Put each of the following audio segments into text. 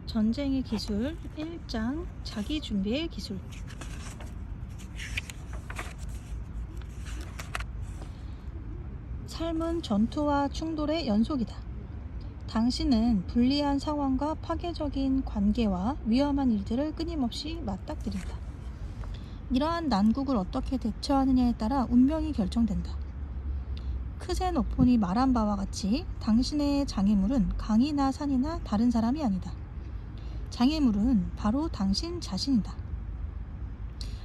전쟁의 기술 1장 자기 준비의 기술. 삶은 전투와 충돌의 연속이다. 당신은 불리한 상황과 파괴적인 관계와 위험한 일들을 끊임없이 맞닥뜨린다. 이러한 난국을 어떻게 대처하느냐에 따라 운명이 결정된다. 크세노폰이 말한 바와 같이 당신의 장애물은 강이나 산이나 다른 사람이 아니다. 장애물은 바로 당신 자신이다.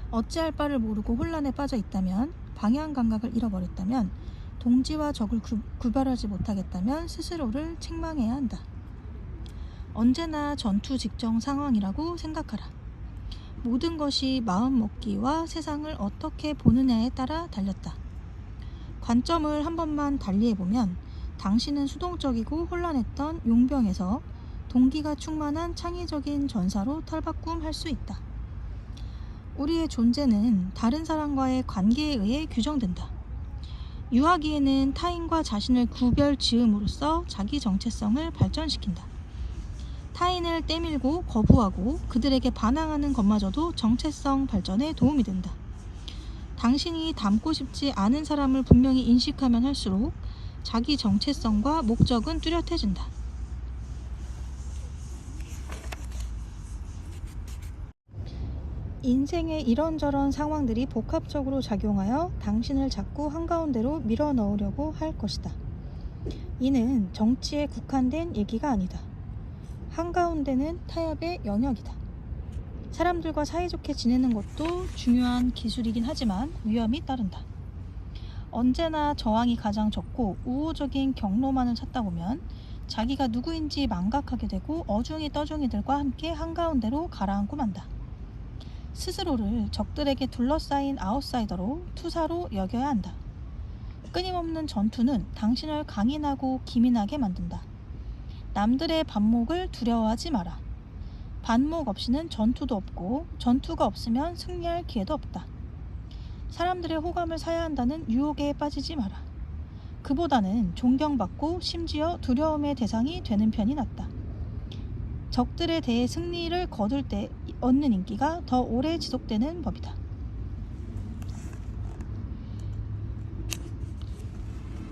어찌할 바를 모르고 혼란에 빠져 있다면, 방향 감각을 잃어버렸다면, 동지와 적을 구별하지 못하겠다면 스스로를 책망해야 한다. 언제나 전투 직전 상황이라고 생각하라. 모든 것이 마음먹기와 세상을 어떻게 보느냐에 따라 달렸다. 관점을 한 번만 달리해보면 당신은 수동적이고 혼란했던 용병에서 동기가 충만한 창의적인 전사로 탈바꿈할 수 있다. 우리의 존재는 다른 사람과의 관계에 의해 규정된다. 유아기에는 타인과 자신을 구별 지음으로써 자기 정체성을 발전시킨다. 타인을 떼밀고 거부하고 그들에게 반항하는 것마저도 정체성 발전에 도움이 된다. 당신이 닮고 싶지 않은 사람을 분명히 인식하면 할수록 자기 정체성과 목적은 뚜렷해진다. 인생의 이런저런 상황들이 복합적으로 작용하여 당신을 자꾸 한가운데로 밀어넣으려고 할 것이다. 이는 정치에 국한된 얘기가 아니다. 한가운데는 타협의 영역이다. 사람들과 사이좋게 지내는 것도 중요한 기술이긴 하지만 위험이 따른다. 언제나 저항이 가장 적고 우호적인 경로만을 찾다 보면 자기가 누구인지 망각하게 되고 어중이 떠중이들과 함께 한가운데로 가라앉고 만다. 스스로를 적들에게 둘러싸인 아웃사이더로 투사로 여겨야 한다. 끊임없는 전투는 당신을 강인하고 기민하게 만든다. 남들의 반목을 두려워하지 마라. 반목 없이는 전투도 없고 전투가 없으면 승리할 기회도 없다. 사람들의 호감을 사야 한다는 유혹에 빠지지 마라. 그보다는 존경받고 심지어 두려움의 대상이 되는 편이 낫다. 적들에 대해 승리를 거둘 때 얻는 인기가 더 오래 지속되는 법이다.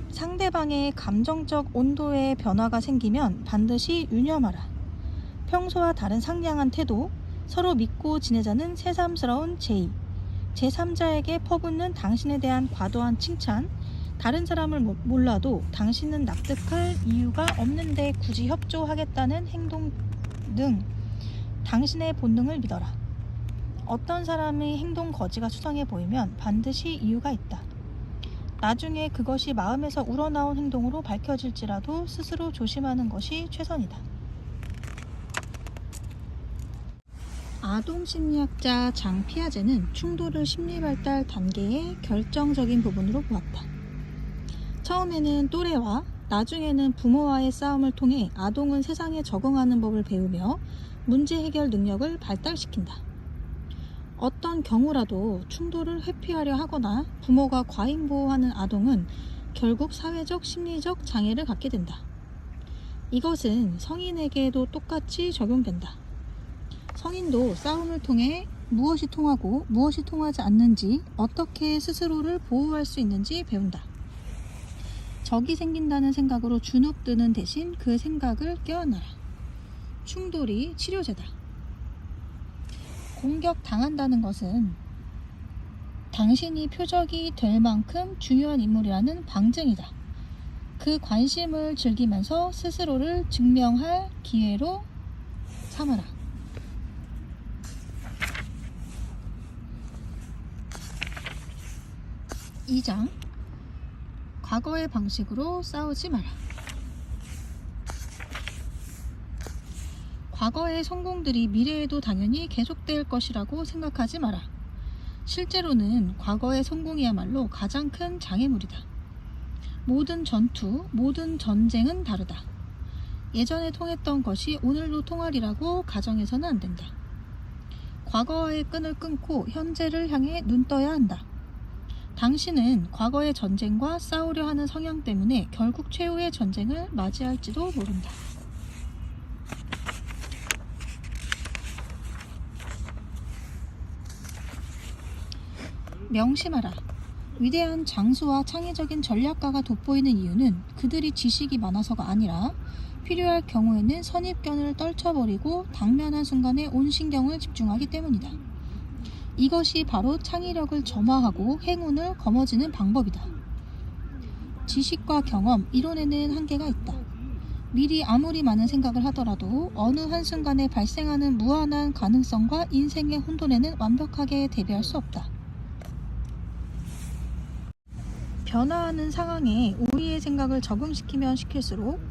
상대방의 감정적 온도에 변화가 생기면 반드시 유념하라. 평소와 다른 상냥한 태도, 서로 믿고 지내자는 새삼스러운 제의, 제3자에게 퍼붓는 당신에 대한 과도한 칭찬, 다른 사람을 몰라도 당신은 납득할 이유가 없는데 굳이 협조하겠다는 행동 등 당신의 본능을 믿어라. 어떤 사람의 행동 거지가 수상해 보이면 반드시 이유가 있다. 나중에 그것이 마음에서 우러나온 행동으로 밝혀질지라도 스스로 조심하는 것이 최선이다. 아동 심리학자 장 피아제는 충돌을 심리발달 단계의 결정적인 부분으로 보았다. 처음에는 또래와 나중에는 부모와의 싸움을 통해 아동은 세상에 적응하는 법을 배우며 문제 해결 능력을 발달시킨다. 어떤 경우라도 충돌을 회피하려 하거나 부모가 과잉보호하는 아동은 결국 사회적 심리적 장애를 갖게 된다. 이것은 성인에게도 똑같이 적용된다. 성인도 싸움을 통해 무엇이 통하고 무엇이 통하지 않는지, 어떻게 스스로를 보호할 수 있는지 배운다. 적이 생긴다는 생각으로 주눅드는 대신 그 생각을 깨어나라. 충돌이 치료제다. 공격당한다는 것은 당신이 표적이 될 만큼 중요한 인물이라는 방증이다. 그 관심을 즐기면서 스스로를 증명할 기회로 삼아라. 2장 과거의 방식으로 싸우지 마라. 과거의 성공들이 미래에도 당연히 계속될 것이라고 생각하지 마라. 실제로는 과거의 성공이야말로 가장 큰 장애물이다. 모든 전투, 모든 전쟁은 다르다. 예전에 통했던 것이 오늘도 통하리라고 가정해서는 안 된다. 과거의 끈을 끊고 현재를 향해 눈 떠야 한다. 당신은 과거의 전쟁과 싸우려 하는 성향 때문에 결국 최후의 전쟁을 맞이할지도 모른다. 명심하라. 위대한 장수와 창의적인 전략가가 돋보이는 이유는 그들이 지식이 많아서가 아니라 필요할 경우에는 선입견을 떨쳐버리고 당면한 순간에 온 신경을 집중하기 때문이다. 이것이 바로 창의력을 점화하고 행운을 거머쥐는 방법이다. 지식과 경험, 이론에는 한계가 있다. 미리 아무리 많은 생각을 하더라도 어느 한순간에 발생하는 무한한 가능성과 인생의 혼돈에는 완벽하게 대비할 수 없다. 변화하는 상황에 우리의 생각을 적응시키면 시킬수록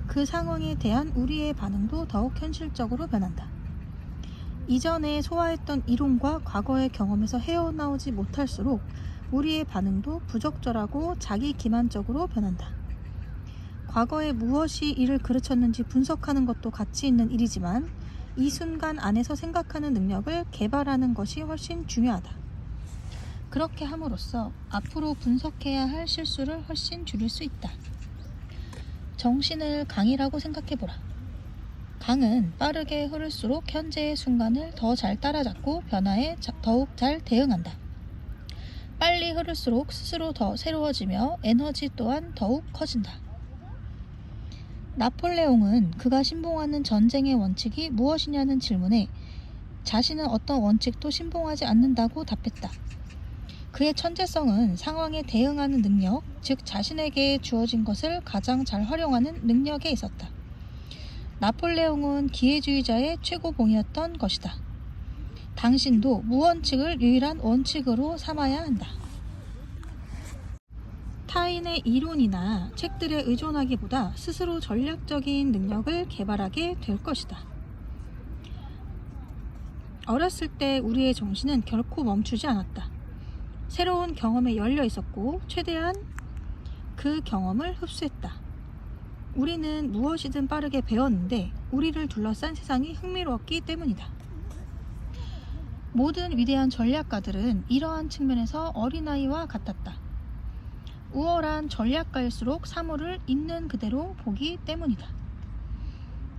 그 상황에 대한 우리의 반응도 더욱 현실적으로 변한다. 이전에 소화했던 이론과 과거의 경험에서 헤어나오지 못할수록 우리의 반응도 부적절하고 자기 기만적으로 변한다. 과거에 무엇이 이를 가르쳤는지 분석하는 것도 가치 있는 일이지만 이 순간 안에서 생각하는 능력을 개발하는 것이 훨씬 중요하다. 그렇게 함으로써 앞으로 분석해야 할 실수를 훨씬 줄일 수 있다. 정신을 강이라고 생각해보라. 강은 빠르게 흐를수록 현재의 순간을 더 잘 따라잡고 변화에 더욱 잘 대응한다. 빨리 흐를수록 스스로 더 새로워지며 에너지 또한 더욱 커진다. 나폴레옹은 그가 신봉하는 전쟁의 원칙이 무엇이냐는 질문에 자신은 어떤 원칙도 신봉하지 않는다고 답했다. 그의 천재성은 상황에 대응하는 능력, 즉 자신에게 주어진 것을 가장 잘 활용하는 능력에 있었다. 나폴레옹은 기회주의자의 최고봉이었던 것이다. 당신도 무원칙을 유일한 원칙으로 삼아야 한다. 타인의 이론이나 책들에 의존하기보다 스스로 전략적인 능력을 개발하게 될 것이다. 어렸을 때 우리의 정신은 결코 멈추지 않았다. 새로운 경험에 열려 있었고 최대한 그 경험을 흡수했다. 우리는 무엇이든 빠르게 배웠는데 우리를 둘러싼 세상이 흥미로웠기 때문이다. 모든 위대한 전략가들은 이러한 측면에서 어린아이와 같았다. 우월한 전략가일수록 사물을 있는 그대로 보기 때문이다.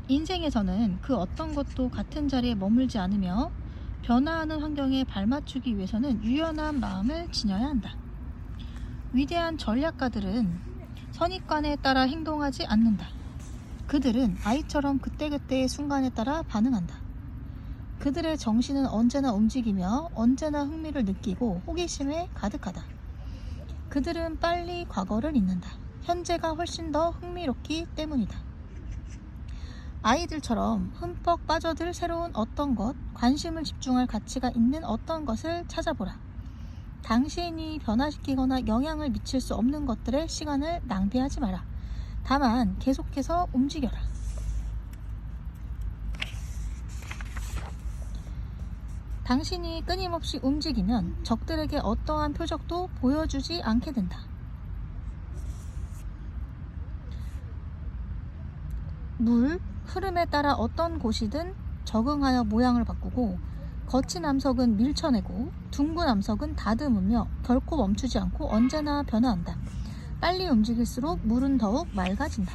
인생에서는 그 어떤 것도 같은 자리에 머물지 않으며 변화하는 환경에 발맞추기 위해서는 유연한 마음을 지녀야 한다. 위대한 전략가들은 선입관에 따라 행동하지 않는다. 그들은 아이처럼 그때그때의 순간에 따라 반응한다. 그들의 정신은 언제나 움직이며 언제나 흥미를 느끼고 호기심에 가득하다. 그들은 빨리 과거를 잊는다. 현재가 훨씬 더 흥미롭기 때문이다. 아이들처럼 흠뻑 빠져들 새로운 어떤 것, 관심을 집중할 가치가 있는 어떤 것을 찾아보라. 당신이 변화시키거나 영향을 미칠 수 없는 것들에 시간을 낭비하지 마라. 다만 계속해서 움직여라. 당신이 끊임없이 움직이면 적들에게 어떠한 표적도 보여주지 않게 된다. 물, 흐름에 따라 어떤 곳이든 적응하여 모양을 바꾸고 거친 암석은 밀쳐내고 둥근 암석은 다듬으며 결코 멈추지 않고 언제나 변화한다. 빨리 움직일수록 물은 더욱 맑아진다.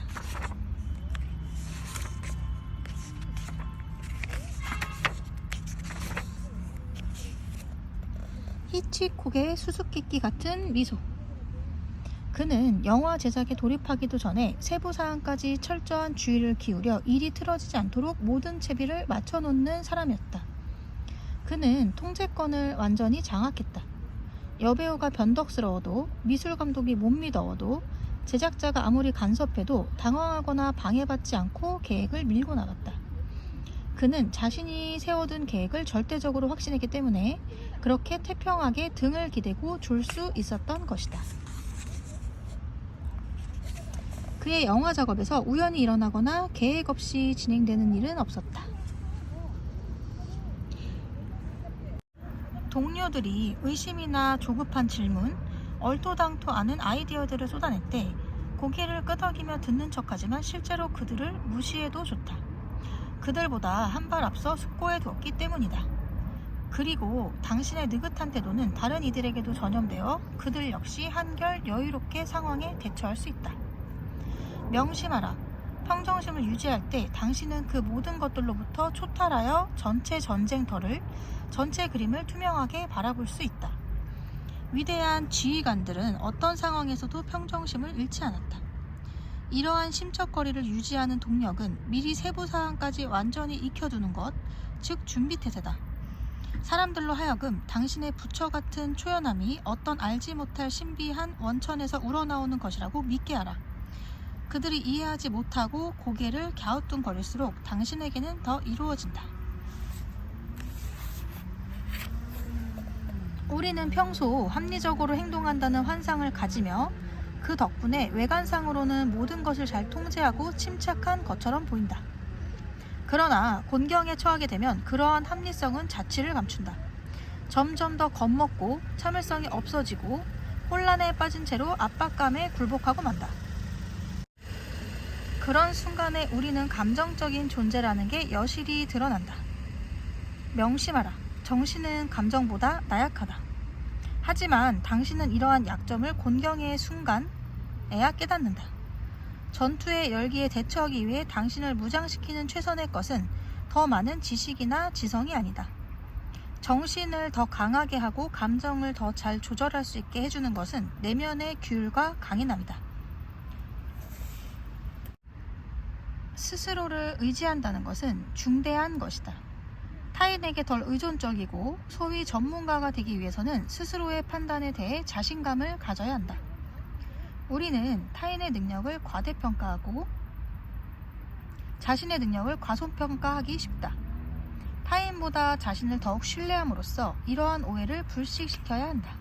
히치콕의 수수께끼 같은 미소. 그는 영화 제작에 돌입하기도 전에 세부 사항까지 철저한 주의를 기울여 일이 틀어지지 않도록 모든 채비를 맞춰놓는 사람이었다. 그는 통제권을 완전히 장악했다. 여배우가 변덕스러워도 미술감독이 못 믿어도 제작자가 아무리 간섭해도 당황하거나 방해받지 않고 계획을 밀고 나갔다. 그는 자신이 세워둔 계획을 절대적으로 확신했기 때문에 그렇게 태평하게 등을 기대고 졸 수 있었던 것이다. 그의 영화 작업에서 우연히 일어나거나 계획 없이 진행되는 일은 없었다. 동료들이 의심이나 조급한 질문, 얼토당토 않은 아이디어들을 쏟아낼 때 고개를 끄덕이며 듣는 척하지만 실제로 그들을 무시해도 좋다. 그들보다 한 발 앞서 숙고해 두었기 때문이다. 그리고 당신의 느긋한 태도는 다른 이들에게도 전염되어 그들 역시 한결 여유롭게 상황에 대처할 수 있다. 명심하라. 평정심을 유지할 때 당신은 그 모든 것들로부터 초탈하여 전체 전쟁터를, 전체 그림을 투명하게 바라볼 수 있다. 위대한 지휘관들은 어떤 상황에서도 평정심을 잃지 않았다. 이러한 심척거리를 유지하는 동력은 미리 세부 사항까지 완전히 익혀두는 것, 즉 준비태세다. 사람들로 하여금 당신의 부처 같은 초연함이 어떤 알지 못할 신비한 원천에서 우러나오는 것이라고 믿게 하라. 그들이 이해하지 못하고 고개를 갸우뚱거릴수록 당신에게는 더 이루어진다. 우리는 평소 합리적으로 행동한다는 환상을 가지며 그 덕분에 외관상으로는 모든 것을 잘 통제하고 침착한 것처럼 보인다. 그러나 곤경에 처하게 되면 그러한 합리성은 자취를 감춘다. 점점 더 겁먹고 참을성이 없어지고 혼란에 빠진 채로 압박감에 굴복하고 만다. 그런 순간에 우리는 감정적인 존재라는 게 여실히 드러난다. 명심하라. 정신은 감정보다 나약하다. 하지만 당신은 이러한 약점을 곤경의 순간에야 깨닫는다. 전투의 열기에 대처하기 위해 당신을 무장시키는 최선의 것은 더 많은 지식이나 지성이 아니다. 정신을 더 강하게 하고 감정을 더 잘 조절할 수 있게 해주는 것은 내면의 규율과 강인함이다. 스스로를 의지한다는 것은 중대한 것이다. 타인에게 덜 의존적이고 소위 전문가가 되기 위해서는 스스로의 판단에 대해 자신감을 가져야 한다. 우리는 타인의 능력을 과대평가하고 자신의 능력을 과소평가하기 쉽다. 타인보다 자신을 더욱 신뢰함으로써 이러한 오해를 불식시켜야 한다.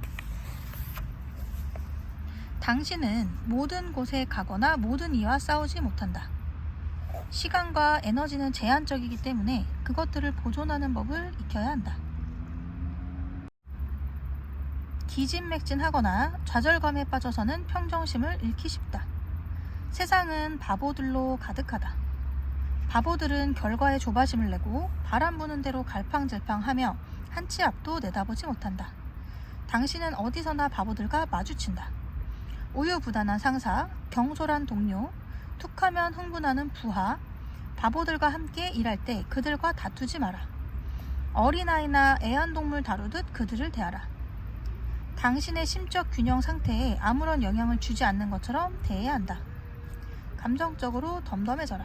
당신은 모든 곳에 가거나 모든 이와 싸우지 못한다. 시간과 에너지는 제한적이기 때문에 그것들을 보존하는 법을 익혀야 한다. 기진맥진하거나 좌절감에 빠져서는 평정심을 잃기 쉽다. 세상은 바보들로 가득하다. 바보들은 결과에 조바심을 내고 바람 부는 대로 갈팡질팡하며 한 치 앞도 내다보지 못한다. 당신은 어디서나 바보들과 마주친다. 우유부단한 상사, 경솔한 동료, 툭하면 흥분하는 부하, 바보들과 함께 일할 때 그들과 다투지 마라. 어린아이나 애완동물 다루듯 그들을 대하라. 당신의 심적 균형 상태에 아무런 영향을 주지 않는 것처럼 대해야 한다. 감정적으로 덤덤해져라.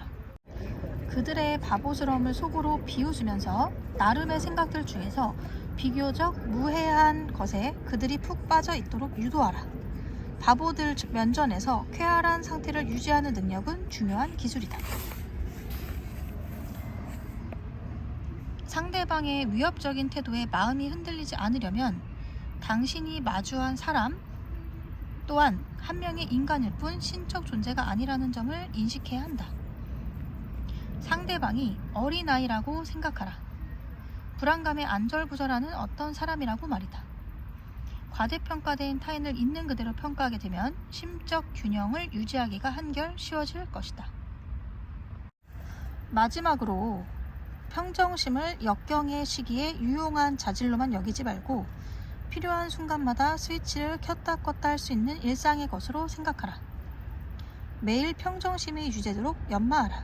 그들의 바보스러움을 속으로 비웃으면서 나름의 생각들 중에서 비교적 무해한 것에 그들이 푹 빠져 있도록 유도하라. 바보들 면전에서 쾌활한 상태를 유지하는 능력은 중요한 기술이다. 상대방의 위협적인 태도에 마음이 흔들리지 않으려면 당신이 마주한 사람 또한 한 명의 인간일 뿐 신적 존재가 아니라는 점을 인식해야 한다. 상대방이 어린아이라고 생각하라. 불안감에 안절부절하는 어떤 사람이라고 말이다. 과대평가된 타인을 있는 그대로 평가하게 되면 심적 균형을 유지하기가 한결 쉬워질 것이다. 마지막으로 평정심을 역경의 시기에 유용한 자질로만 여기지 말고 필요한 순간마다 스위치를 켰다 껐다 할 수 있는 일상의 것으로 생각하라. 매일 평정심이 유지되도록 연마하라.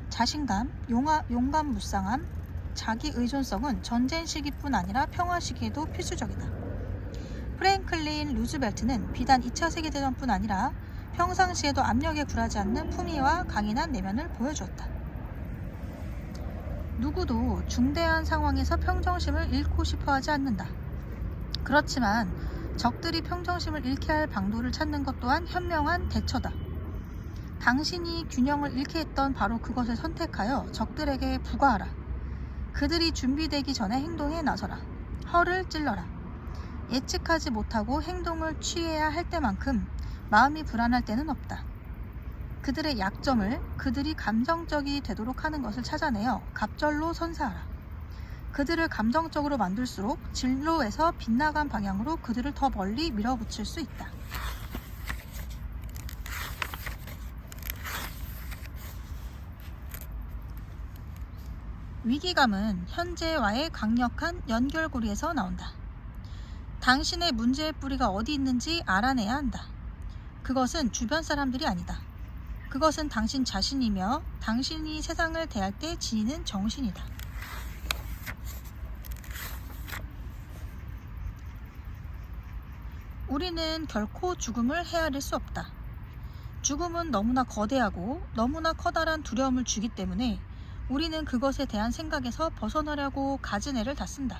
자신감, 용감 무쌍함, 자기 의존성은 전쟁 시기뿐 아니라 평화 시기에도 필수적이다. 프랭클린 루즈벨트는 비단 2차 세계대전뿐 아니라 평상시에도 압력에 굴하지 않는 품위와 강인한 내면을 보여주었다. 누구도 중대한 상황에서 평정심을 잃고 싶어 하지 않는다. 그렇지만 적들이 평정심을 잃게 할 방도를 찾는 것 또한 현명한 대처다. 당신이 균형을 잃게 했던 바로 그것을 선택하여 적들에게 부과하라. 그들이 준비되기 전에 행동에 나서라. 허를 찔러라. 예측하지 못하고 행동을 취해야 할 때만큼 마음이 불안할 때는 없다. 그들의 약점을 그들이 감정적이 되도록 하는 것을 찾아내어 갑절로 선사하라. 그들을 감정적으로 만들수록 진로에서 빗나간 방향으로 그들을 더 멀리 밀어붙일 수 있다. 위기감은 현재와의 강력한 연결고리에서 나온다. 당신의 문제의 뿌리가 어디 있는지 알아내야 한다. 그것은 주변 사람들이 아니다. 그것은 당신 자신이며 당신이 세상을 대할 때 지니는 정신이다. 우리는 결코 죽음을 헤아릴 수 없다. 죽음은 너무나 거대하고 너무나 커다란 두려움을 주기 때문에 우리는 그것에 대한 생각에서 벗어나려고 가진 애를 다 쓴다.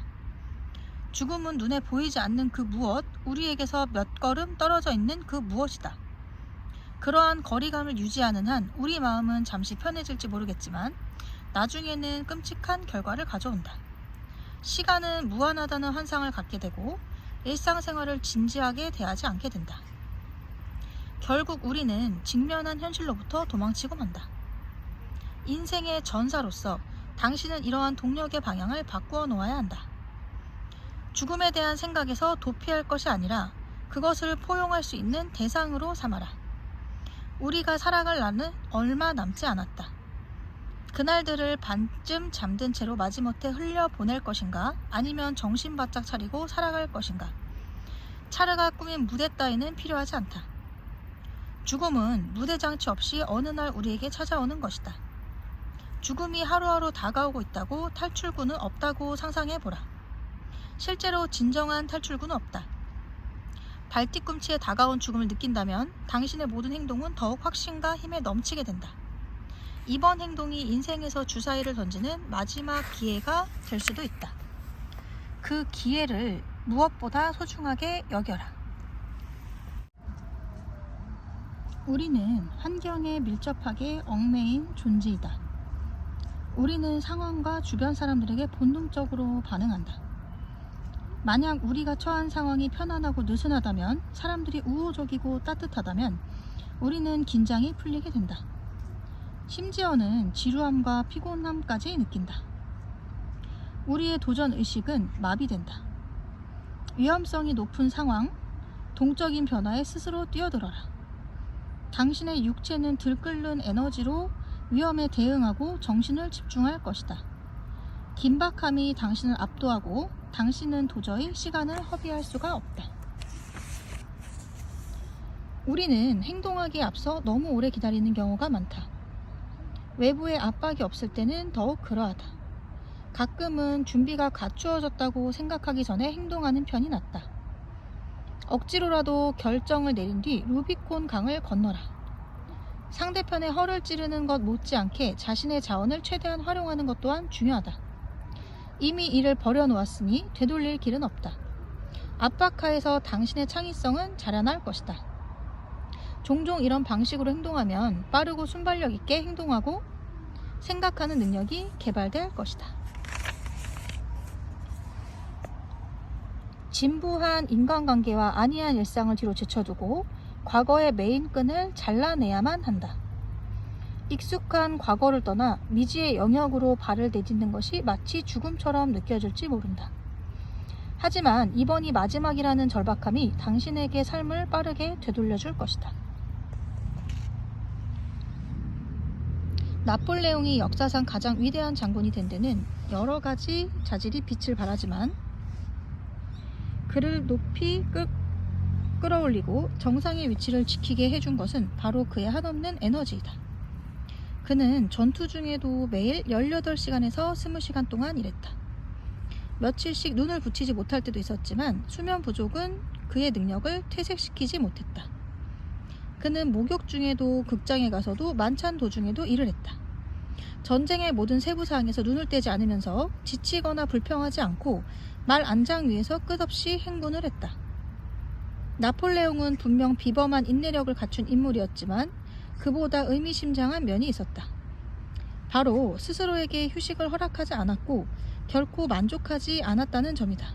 죽음은 눈에 보이지 않는 그 무엇, 우리에게서 몇 걸음 떨어져 있는 그 무엇이다. 그러한 거리감을 유지하는 한 우리 마음은 잠시 편해질지 모르겠지만 나중에는 끔찍한 결과를 가져온다. 시간은 무한하다는 환상을 갖게 되고 일상생활을 진지하게 대하지 않게 된다. 결국 우리는 직면한 현실로부터 도망치고 만다. 인생의 전사로서 당신은 이러한 동력의 방향을 바꾸어 놓아야 한다. 죽음에 대한 생각에서 도피할 것이 아니라 그것을 포용할 수 있는 대상으로 삼아라. 우리가 살아갈 날은 얼마 남지 않았다. 그날들을 반쯤 잠든 채로 마지못해 흘려보낼 것인가, 아니면 정신 바짝 차리고 살아갈 것인가. 차르가 꾸민 무대 따위는 필요하지 않다. 죽음은 무대 장치 없이 어느 날 우리에게 찾아오는 것이다. 죽음이 하루하루 다가오고 있다고 탈출구는 없다고 상상해보라. 실제로 진정한 탈출구는 없다. 발뒤꿈치에 다가온 죽음을 느낀다면 당신의 모든 행동은 더욱 확신과 힘에 넘치게 된다. 이번 행동이 인생에서 주사위를 던지는 마지막 기회가 될 수도 있다. 그 기회를 무엇보다 소중하게 여겨라. 우리는 환경에 밀접하게 얽매인 존재이다. 우리는 상황과 주변 사람들에게 본능적으로 반응한다. 만약 우리가 처한 상황이 편안하고 느슨하다면, 사람들이 우호적이고 따뜻하다면 우리는 긴장이 풀리게 된다. 심지어는 지루함과 피곤함까지 느낀다. 우리의 도전의식은 마비된다. 위험성이 높은 상황, 동적인 변화에 스스로 뛰어들어라. 당신의 육체는 들끓는 에너지로 위험에 대응하고 정신을 집중할 것이다. 긴박함이 당신을 압도하고 당신은 도저히 시간을 허비할 수가 없다. 우리는 행동하기에 앞서 너무 오래 기다리는 경우가 많다. 외부의 압박이 없을 때는 더욱 그러하다. 가끔은 준비가 갖추어졌다고 생각하기 전에 행동하는 편이 낫다. 억지로라도 결정을 내린 뒤 루비콘 강을 건너라. 상대편의 허를 찌르는 것 못지않게 자신의 자원을 최대한 활용하는 것 또한 중요하다. 이미 이를 버려놓았으니 되돌릴 길은 없다. 압박하에서 당신의 창의성은 자라날 것이다. 종종 이런 방식으로 행동하면 빠르고 순발력 있게 행동하고 생각하는 능력이 개발될 것이다. 진부한 인간관계와 안이한 일상을 뒤로 제쳐두고 과거의 메인 끈을 잘라내야만 한다. 익숙한 과거를 떠나 미지의 영역으로 발을 내딛는 것이 마치 죽음처럼 느껴질지 모른다. 하지만 이번이 마지막이라는 절박함이 당신에게 삶을 빠르게 되돌려줄 것이다. 나폴레옹이 역사상 가장 위대한 장군이 된 데는 여러 가지 자질이 빛을 발하지만 그를 높이 끌어올리고 정상의 위치를 지키게 해준 것은 바로 그의 한없는 에너지이다. 그는 전투 중에도 매일 18시간에서 20시간 동안 일했다. 며칠씩 눈을 붙이지 못할 때도 있었지만 수면 부족은 그의 능력을 퇴색시키지 못했다. 그는 목욕 중에도 극장에 가서도 만찬 도중에도 일을 했다. 전쟁의 모든 세부사항에서 눈을 떼지 않으면서 지치거나 불평하지 않고 말 안장 위에서 끝없이 행군을 했다. 나폴레옹은 분명 비범한 인내력을 갖춘 인물이었지만 그보다 의미심장한 면이 있었다. 바로 스스로에게 휴식을 허락하지 않았고 결코 만족하지 않았다는 점이다.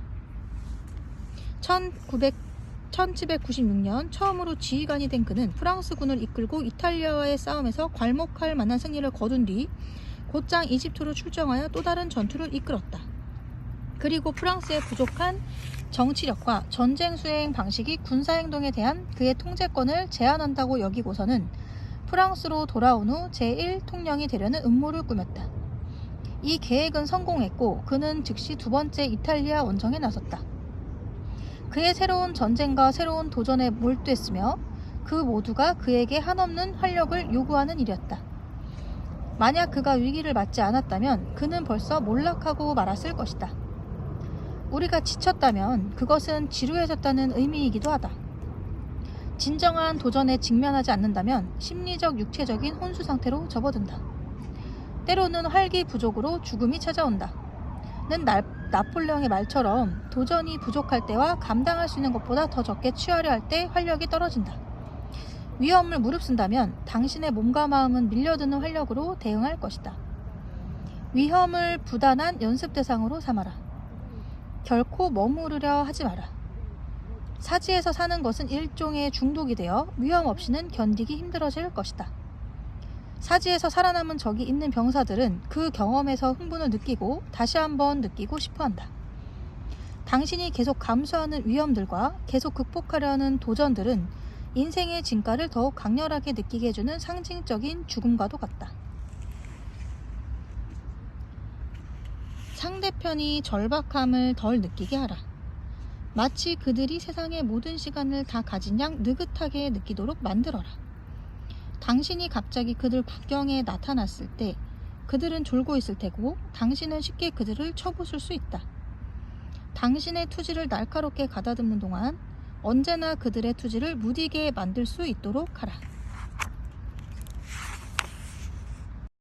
1796년 처음으로 지휘관이 된 그는 프랑스군을 이끌고 이탈리아와의 싸움에서 괄목할 만한 승리를 거둔 뒤 곧장 이집트로 출정하여 또 다른 전투를 이끌었다. 그리고 프랑스의 부족한 정치력과 전쟁 수행 방식이 군사행동에 대한 그의 통제권을 제한한다고 여기고서는 프랑스로 돌아온 후 제1통령이 되려는 음모를 꾸몄다. 이 계획은 성공했고 그는 즉시 두 번째 이탈리아 원정에 나섰다. 그의 새로운 전쟁과 새로운 도전에 몰두했으며 그 모두가 그에게 한없는 활력을 요구하는 일이었다. 만약 그가 위기를 맞지 않았다면 그는 벌써 몰락하고 말았을 것이다. 우리가 지쳤다면 그것은 지루해졌다는 의미이기도 하다. 진정한 도전에 직면하지 않는다면 심리적, 육체적인 혼수 상태로 접어든다. 때로는 활기 부족으로 죽음이 찾아온다. 는 나폴레옹의 말처럼 도전이 부족할 때와 감당할 수 있는 것보다 더 적게 취하려 할 때 활력이 떨어진다. 위험을 무릅쓴다면 당신의 몸과 마음은 밀려드는 활력으로 대응할 것이다. 위험을 부단한 연습 대상으로 삼아라. 결코 머무르려 하지 마라. 사지에서 사는 것은 일종의 중독이 되어 위험 없이는 견디기 힘들어질 것이다. 사지에서 살아남은 적이 있는 병사들은 그 경험에서 흥분을 느끼고 다시 한번 느끼고 싶어한다. 당신이 계속 감수하는 위험들과 계속 극복하려는 도전들은 인생의 진가를 더욱 강렬하게 느끼게 해주는 상징적인 죽음과도 같다. 상대편이 절박함을 덜 느끼게 하라. 마치 그들이 세상의 모든 시간을 다 가진 양 느긋하게 느끼도록 만들어라. 당신이 갑자기 그들 국경에 나타났을 때 그들은 졸고 있을 테고 당신은 쉽게 그들을 쳐부술 수 있다. 당신의 투지를 날카롭게 가다듬는 동안 언제나 그들의 투지를 무디게 만들 수 있도록 하라.